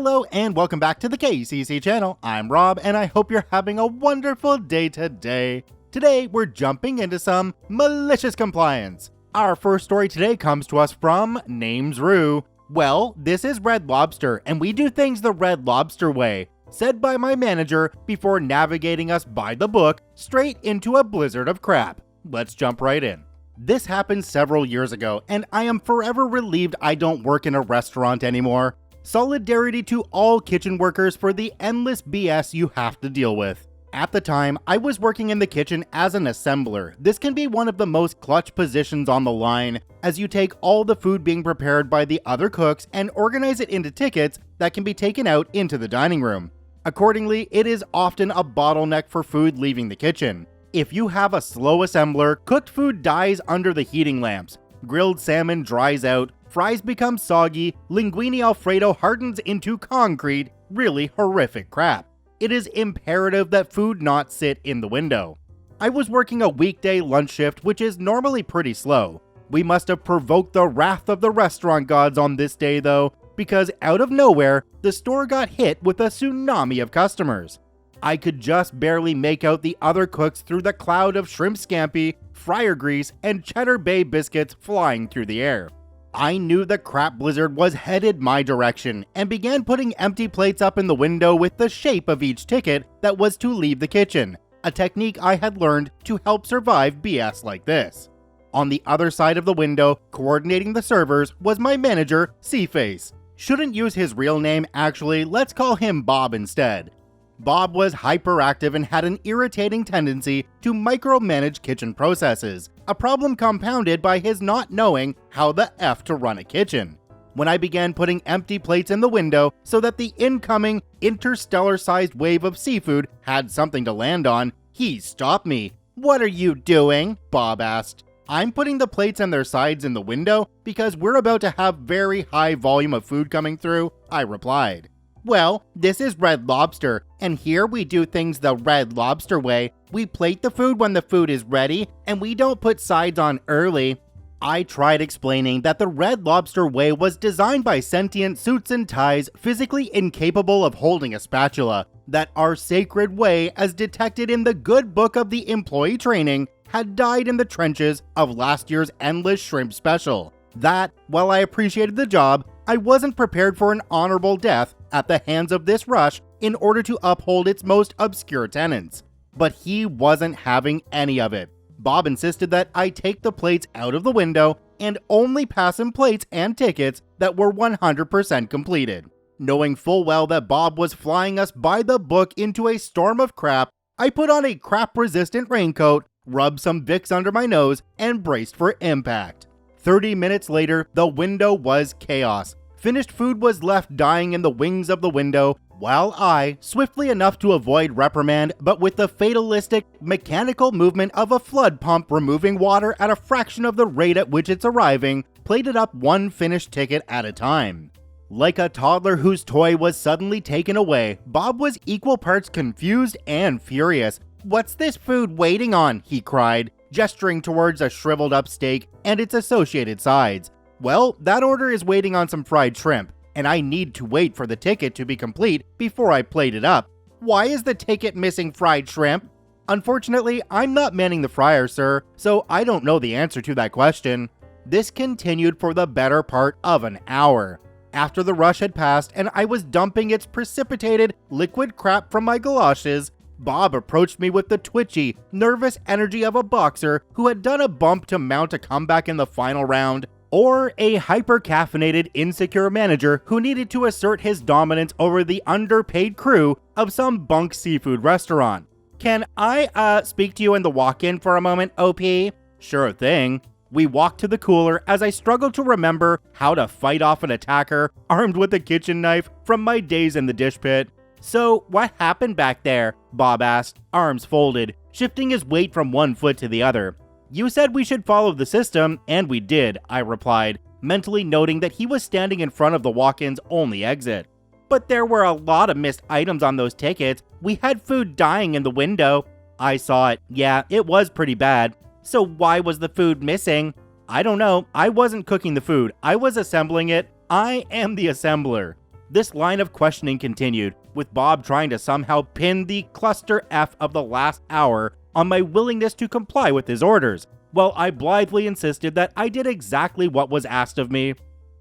Hello and welcome back to the KCC channel. I'm Rob and I hope you're having a wonderful day today. Today we're jumping into some malicious compliance. Our first story today comes to us from Names Rue. Well, this is Red Lobster and we do things the Red Lobster way, said by my manager before navigating us by the book straight into a blizzard of crap. Let's jump right in. This happened several years ago and I am forever relieved I don't work in a restaurant anymore. Solidarity to all kitchen workers for the endless BS you have to deal with. At the time, I was working in the kitchen as an assembler. This can be one of the most clutch positions on the line, as you take all the food being prepared by the other cooks and organize it into tickets that can be taken out into the dining room. Accordingly, it is often a bottleneck for food leaving the kitchen. If you have a slow assembler, cooked food dies under the heating lamps, grilled salmon dries out, fries become soggy, linguine alfredo hardens into concrete, really horrific crap. It is imperative that food not sit in the window. I was working a weekday lunch shift, which is normally pretty slow. We must have provoked the wrath of the restaurant gods on this day though, because out of nowhere, the store got hit with a tsunami of customers. I could just barely make out the other cooks through the cloud of shrimp scampi, fryer grease, and cheddar bay biscuits flying through the air. I knew the crap blizzard was headed my direction and began putting empty plates up in the window with the shape of each ticket that was to leave the kitchen, a technique I had learned to help survive BS like this. On the other side of the window, coordinating the servers, was my manager, Seaface. Shouldn't use his real name actually, let's call him Bob instead. Bob was hyperactive and had an irritating tendency to micromanage kitchen processes, a problem compounded by his not knowing how the F to run a kitchen. When I began putting empty plates in the window so that the incoming interstellar-sized wave of seafood had something to land on, he stopped me. "What are you doing?" Bob asked. "I'm putting the plates on their sides in the window because we're about to have very high volume of food coming through," I replied. "Well, this is Red Lobster, and here we do things the Red Lobster way. We plate the food when the food is ready, and we don't put sides on early." I tried explaining that the Red Lobster way was designed by sentient suits and ties physically incapable of holding a spatula, that our sacred way, as detected in the good book of the employee training, had died in the trenches of last year's endless shrimp special. That, while I appreciated the job, I wasn't prepared for an honorable death at the hands of this rush in order to uphold its most obscure tenets. But he wasn't having any of it. Bob insisted that I take the plates out of the window and only pass him plates and tickets that were 100% completed. Knowing full well that Bob was flying us by the book into a storm of crap, I put on a crap-resistant raincoat, rubbed some Vicks under my nose, and braced for impact. 30 minutes later, the window was chaos. Finished food was left dying in the wings of the window, while I, swiftly enough to avoid reprimand, but with the fatalistic, mechanical movement of a flood pump removing water at a fraction of the rate at which it's arriving, plated up one finished ticket at a time. Like a toddler whose toy was suddenly taken away, Bob was equal parts confused and furious. "What's this food waiting on?" he cried, gesturing towards a shriveled up steak and its associated sides. "Well, that order is waiting on some fried shrimp, and I need to wait for the ticket to be complete before I plate it up." "Why is the ticket missing fried shrimp?" "Unfortunately, I'm not manning the fryer, sir, so I don't know the answer to that question." This continued for the better part of an hour. After the rush had passed and I was dumping its precipitated liquid crap from my galoshes, Bob approached me with the twitchy, nervous energy of a boxer who had done a bump to mount a comeback in the final round, or a hyper-caffeinated, insecure manager who needed to assert his dominance over the underpaid crew of some bunk seafood restaurant. "Can I, speak to you in the walk-in for a moment, OP?" "Sure thing." We walked to the cooler as I struggled to remember how to fight off an attacker armed with a kitchen knife from my days in the dish pit. "So, what happened back there?" Bob asked, arms folded, shifting his weight from one foot to the other. "You said we should follow the system, and we did," I replied, mentally noting that he was standing in front of the walk-in's only exit. "But there were a lot of missed items on those tickets. We had food dying in the window." "I saw it. Yeah, it was pretty bad." "So why was the food missing?" "I don't know. I wasn't cooking the food. I was assembling it. I am the assembler." This line of questioning continued, with Bob trying to somehow pin the cluster F of the last hour on my willingness to comply with his orders, while I blithely insisted that I did exactly what was asked of me.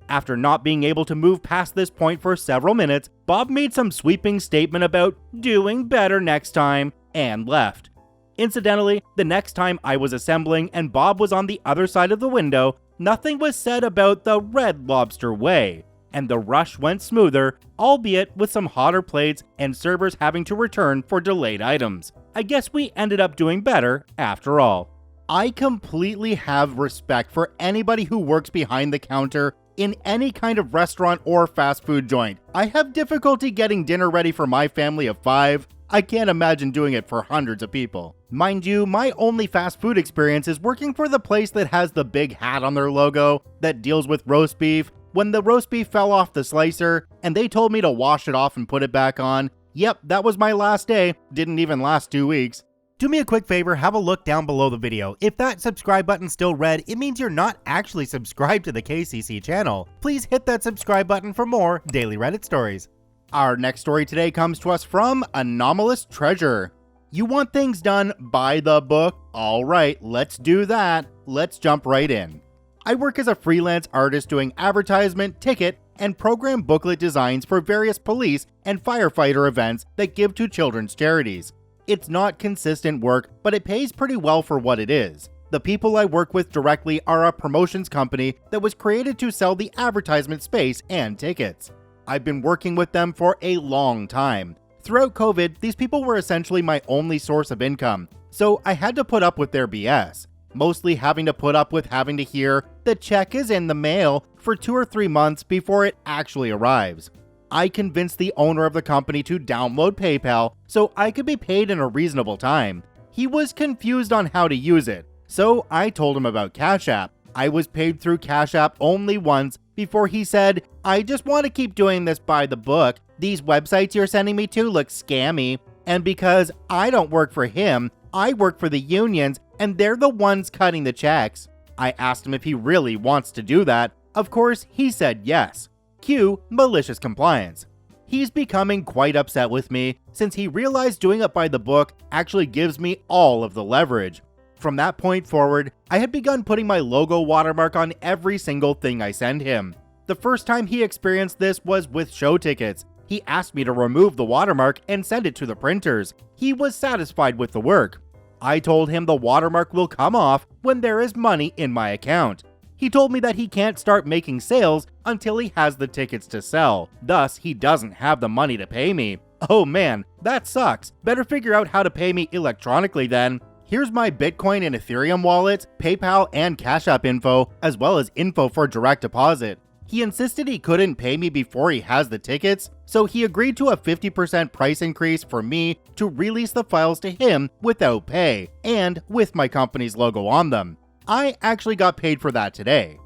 After not being able to move past this point for several minutes, Bob made some sweeping statement about doing better next time and left. Incidentally, the next time I was assembling and Bob was on the other side of the window, nothing was said about the Red Lobster way, and the rush went smoother, albeit with some hotter plates and servers having to return for delayed items. I guess we ended up doing better after all. I completely have respect for anybody who works behind the counter in any kind of restaurant or fast food joint. I have difficulty getting dinner ready for my family of 5. I can't imagine doing it for hundreds of people. Mind you, my only fast food experience is working for the place that has the big hat on their logo that deals with roast beef. When the roast beef fell off the slicer and they told me to wash it off and put it back on, yep, that was my last day. Didn't even last 2 weeks. Do me a quick favor, have a look down below the video. If that subscribe button's still red, it means you're not actually subscribed to the KCC channel. Please hit that subscribe button for more daily Reddit stories. Our next story today comes to us from Anomalous Treasure. You want things done by the book? Alright, let's do that. Let's jump right in. I work as a freelance artist doing advertisement, ticket, and program booklet designs for various police and firefighter events that give to children's charities. It's not consistent work, but it pays pretty well for what it is. The people I work with directly are a promotions company that was created to sell the advertisement space and tickets. I've been working with them for a long time. Throughout COVID, these people were essentially my only source of income, so I had to put up with their BS. Mostly having to put up with having to hear the check is in the mail for 2 or 3 months before it actually arrives. I convinced the owner of the company to download PayPal so I could be paid in a reasonable time. He was confused on how to use it, so I told him about Cash App. I was paid through Cash App only once before he said, "I just want to keep doing this by the book. These websites you're sending me to look scammy." And because I don't work for him, I work for the unions and they're the ones cutting the checks. I asked him if he really wants to do that. Of course, he said yes. Cue malicious compliance. He's becoming quite upset with me since he realized doing it by the book actually gives me all of the leverage. From that point forward, I had begun putting my logo watermark on every single thing I send him. The first time he experienced this was with show tickets. He asked me to remove the watermark and send it to the printers. He was satisfied with the work. I told him the watermark will come off when there is money in my account. He told me that he can't start making sales until he has the tickets to sell. Thus, he doesn't have the money to pay me. Oh man, that sucks. Better figure out how to pay me electronically then. Here's my Bitcoin and Ethereum wallets, PayPal and Cash App info, as well as info for direct deposit. He insisted he couldn't pay me before he has the tickets, so he agreed to a 50% price increase for me to release the files to him without pay, and with my company's logo on them. I actually got paid for that today.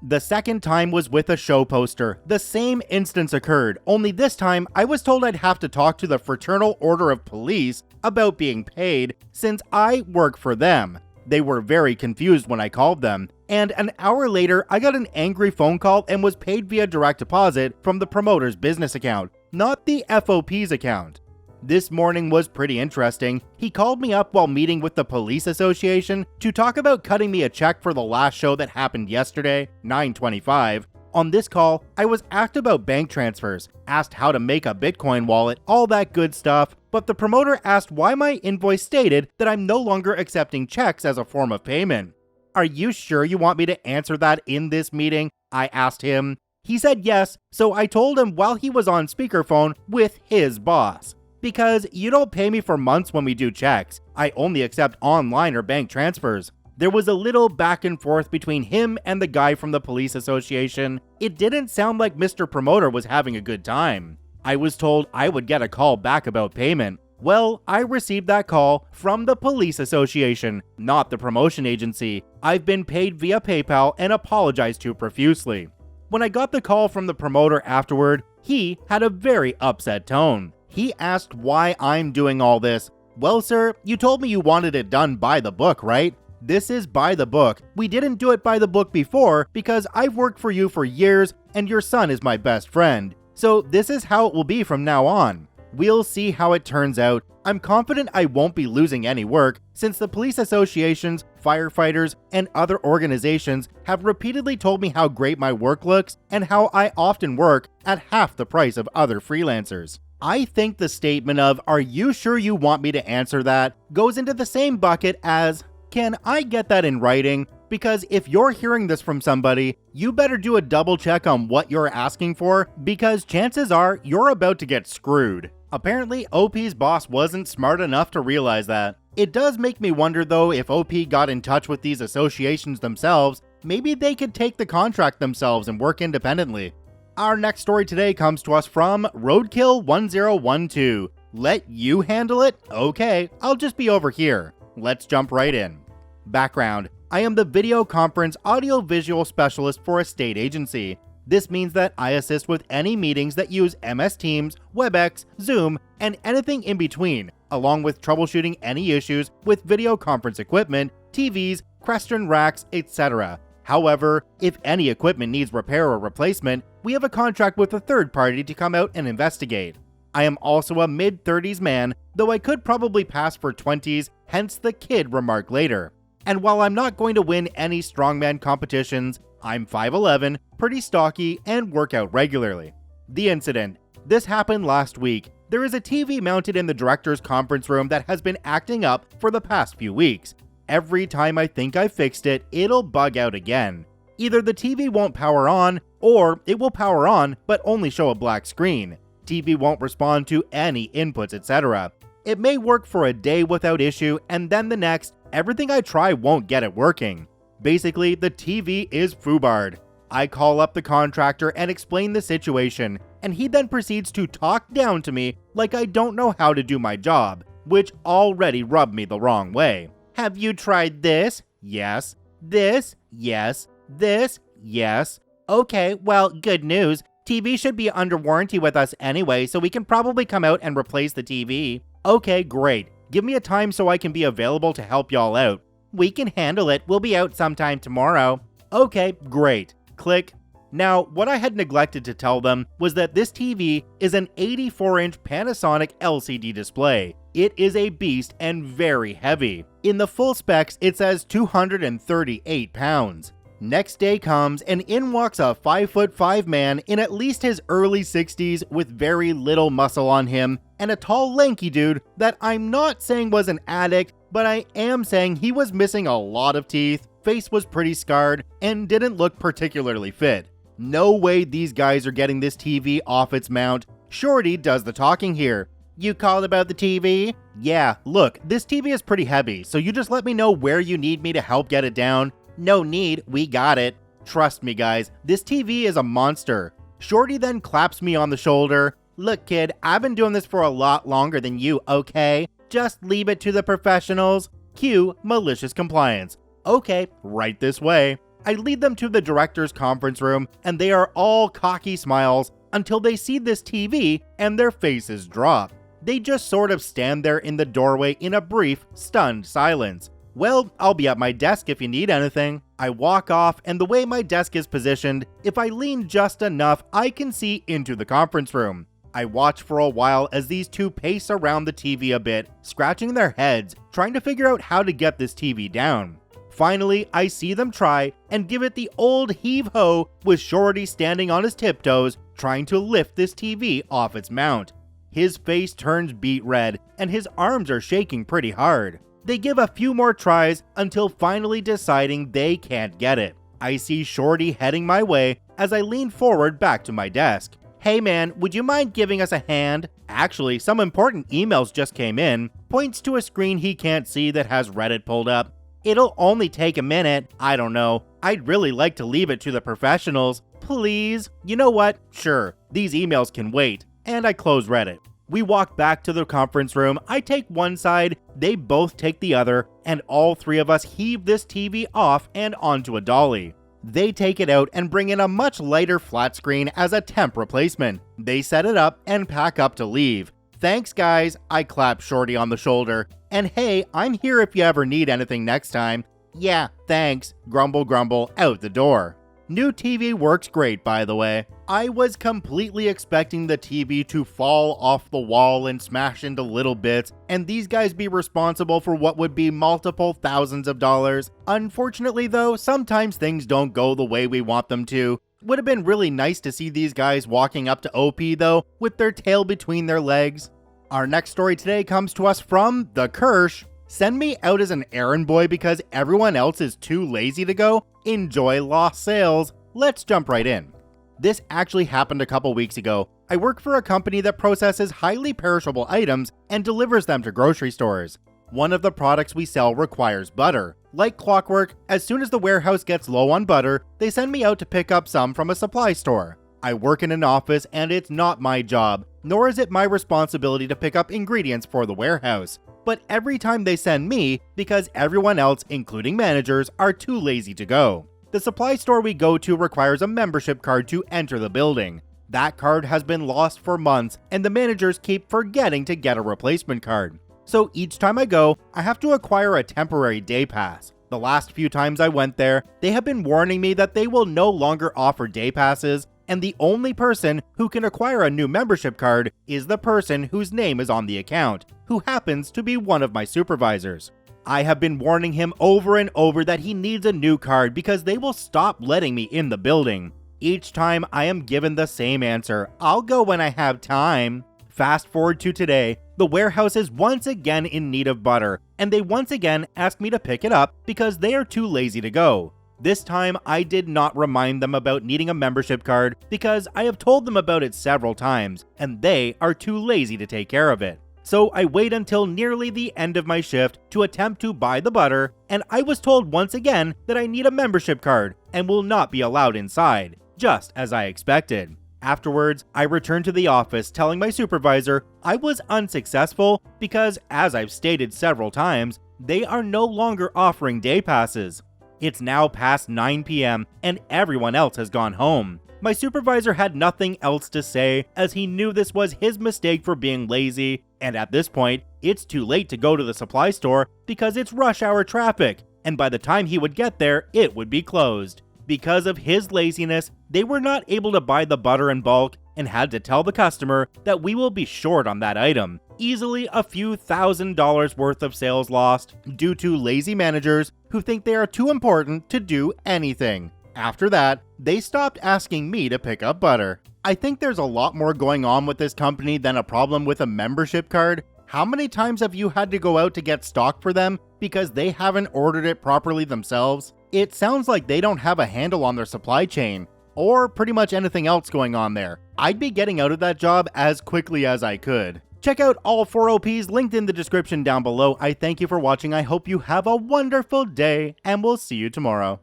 The second time was with a show poster. The same instance occurred, only this time I was told I'd have to talk to the Fraternal Order of Police about being paid since I work for them. They were very confused when I called them, and an hour later I got an angry phone call and was paid via direct deposit from the promoter's business account, not the FOP's account. This morning was pretty interesting. He called me up while meeting with the police association to talk about cutting me a check for the last show that happened yesterday, 9/25. On this call, I was asked about bank transfers, asked how to make a Bitcoin wallet, all that good stuff, but the promoter asked why my invoice stated that I'm no longer accepting checks as a form of payment. "Are you sure you want me to answer that in this meeting?" I asked him. He said yes, so I told him while he was on speakerphone with his boss. "Because you don't pay me for months when we do checks. I only accept online or bank transfers." There was a little back and forth between him and the guy from the police association. It didn't sound like Mr. Promoter was having a good time. I was told I would get a call back about payment. Well, I received that call from the police association, not the promotion agency. I've been paid via PayPal and apologized to profusely. When I got the call from the promoter afterward, he had a very upset tone. He asked why I'm doing all this. "Well, sir, you told me you wanted it done by the book, right? This is by the book. We didn't do it by the book before because I've worked for you for years and your son is my best friend. So this is how it will be from now on. We'll see how it turns out. I'm confident I won't be losing any work since the police associations, firefighters, and other organizations have repeatedly told me how great my work looks and how I often work at half the price of other freelancers. I think the statement of, "Are you sure you want me to answer that?" goes into the same bucket as, "Can I get that in writing?" Because if you're hearing this from somebody, you better do a double check on what you're asking for, because chances are you're about to get screwed. Apparently, OP's boss wasn't smart enough to realize that. It does make me wonder though if OP got in touch with these associations themselves, maybe they could take the contract themselves and work independently. Our next story today comes to us from Roadkill1012. Let you handle it? Okay, I'll just be over here. Let's jump right in. Background: I am the video conference audio-visual specialist for a state agency. This means that I assist with any meetings that use MS Teams, WebEx, Zoom, and anything in between, along with troubleshooting any issues with video conference equipment, TVs, Crestron racks, etc. However, if any equipment needs repair or replacement, we have a contract with a third party to come out and investigate. I am also a mid-30s man, though I could probably pass for 20s, hence the kid remark later. And while I'm not going to win any strongman competitions, I'm 5'11", pretty stocky, and work out regularly. The incident. This happened last week. There is a TV mounted in the director's conference room that has been acting up for the past few weeks. Every time I think I fixed it, it'll bug out again. Either the TV won't power on, or it will power on but only show a black screen. TV won't respond to any inputs, etc. It may work for a day without issue, and then the next, everything I try won't get it working. Basically, the TV is foobarred. I call up the contractor and explain the situation, and he then proceeds to talk down to me like I don't know how to do my job, which already rubbed me the wrong way. Have you tried this? Yes. This? Yes. This? Yes. Okay, well, good news. TV should be under warranty with us anyway, so we can probably come out and replace the TV. Okay, great. Give me a time so I can be available to help y'all out. We can handle it. We'll be out sometime tomorrow. Okay, great. Click. Now, what I had neglected to tell them was that this TV is an 84-inch Panasonic LCD display. It is a beast and very heavy. In the full specs, it says 238 pounds. Next day comes, and in walks a 5'5" man in at least his early 60s with very little muscle on him, and a tall lanky dude that I'm not saying was an addict, but I am saying he was missing a lot of teeth, face was pretty scarred, and didn't look particularly fit. No way these guys are getting this TV off its mount. Shorty does the talking here. You called about the TV? Yeah, look, this TV is pretty heavy, so you just let me know where you need me to help get it down. No need, we got it. Trust me guys, this TV is a monster. Shorty then claps me on the shoulder. Look kid, I've been doing this for a lot longer than you, okay? Just leave it to the professionals. Cue malicious compliance. Okay, right this way. I lead them to the director's conference room, and they are all cocky smiles until they see this TV and their faces drop. They just sort of stand there in the doorway in a brief, stunned silence. Well, I'll be at my desk if you need anything. I walk off, and the way my desk is positioned, if I lean just enough, I can see into the conference room. I watch for a while as these two pace around the TV a bit, scratching their heads, trying to figure out how to get this TV down. Finally, I see them try and give it the old heave-ho with Shorty standing on his tiptoes, trying to lift this TV off its mount. His face turns beet red, and his arms are shaking pretty hard. They give a few more tries until finally deciding they can't get it. I see Shorty heading my way as I lean forward back to my desk. Hey man, would you mind giving us a hand? Actually, some important emails just came in. Points to a screen he can't see that has Reddit pulled up. It'll only take a minute. I don't know. I'd really like to leave it to the professionals. Please? You know what? Sure, these emails can wait. And I close Reddit. We walk back to the conference room. I take one side, they both take the other, and all three of us heave this TV off and onto a dolly. They take it out and bring in a much lighter flat screen as a temp replacement. They set it up and pack up to leave. Thanks guys, I clap Shorty on the shoulder. And hey, I'm here if you ever need anything next time. Yeah, thanks, grumble grumble, out the door. New TV works great, by the way. I was completely expecting the TV to fall off the wall and smash into little bits, and these guys be responsible for what would be multiple thousands of dollars. Unfortunately though, sometimes things don't go the way we want them to. Would have been really nice to see these guys walking up to OP though, with their tail between their legs. Our next story today comes to us from the Kirsch. Send me out as an errand boy because everyone else is too lazy to go? Enjoy lost sales. Let's jump right in. This actually happened a couple weeks ago. I work for a company that processes highly perishable items and delivers them to grocery stores. One of the products we sell requires butter. Like clockwork, as soon as the warehouse gets low on butter, they send me out to pick up some from a supply store. I work in an office and it's not my job, nor is it my responsibility to pick up ingredients for the warehouse. But every time they send me, because everyone else, including managers, are too lazy to go. The supply store we go to requires a membership card to enter the building. That card has been lost for months, and the managers keep forgetting to get a replacement card. So each time I go, I have to acquire a temporary day pass. The last few times I went there, they have been warning me that they will no longer offer day passes, and the only person who can acquire a new membership card is the person whose name is on the account, who happens to be one of my supervisors. I have been warning him over and over that he needs a new card because they will stop letting me in the building. Each time I am given the same answer, I'll go when I have time. Fast forward to today, the warehouse is once again in need of butter, and they once again ask me to pick it up because they are too lazy to go. This time, I did not remind them about needing a membership card because I have told them about it several times, and they are too lazy to take care of it. So I wait until nearly the end of my shift to attempt to buy the butter, and I was told once again that I need a membership card and will not be allowed inside, just as I expected. Afterwards, I returned to the office telling my supervisor I was unsuccessful because, as I've stated several times, they are no longer offering day passes. It's now past 9 p.m. and everyone else has gone home. My supervisor had nothing else to say as he knew this was his mistake for being lazy, and at this point, it's too late to go to the supply store because it's rush hour traffic, and by the time he would get there, it would be closed. Because of his laziness, they were not able to buy the butter in bulk and had to tell the customer that we will be short on that item. Easily a few $1,000s worth of sales lost due to lazy managers who think they are too important to do anything. After that, they stopped asking me to pick up butter. I think there's a lot more going on with this company than a problem with a membership card. How many times have you had to go out to get stock for them because they haven't ordered it properly themselves? It sounds like they don't have a handle on their supply chain, or pretty much anything else going on there. I'd be getting out of that job as quickly as I could. Check out all 4 OPs linked in the description down below. I thank you for watching. I hope you have a wonderful day, and we'll see you tomorrow.